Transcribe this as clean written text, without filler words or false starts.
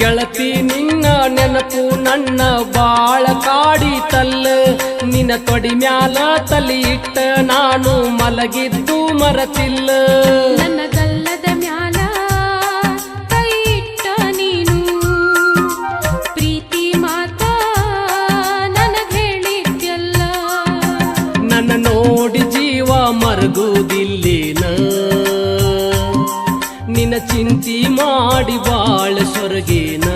ಗೆಳತಿ ನಿನ್ನ ನೆನಪು ನನ್ನ ಬಾಳ ಕಾಡಿತಲ್ಲ ನಿನ್ನ ತೊಡಿ ಮ್ಯಾಲ ತಲಿ ಇಟ್ಟ ನಾನು ಮಲಗಿದ್ದು ಮರತಿಲ್ಲ ನನ್ನ ಗಲ್ಲದ ಮ್ಯಾಲ ಕೈ ಇಟ್ಟ ನೀನು ಪ್ರೀತಿ ಮಾತ ನನಗ್ ಹೇಳಿದ್ಯಲ್ಲ ನನ್ನ ನೋಡಿ ಜೀವ ಮರಗುವುದಿಲ್ಲೇನ ನಿನ್ನ ಚಿಂತಿ ಮಾಡಿ ಬಾಳ ಸೊರಗೇನ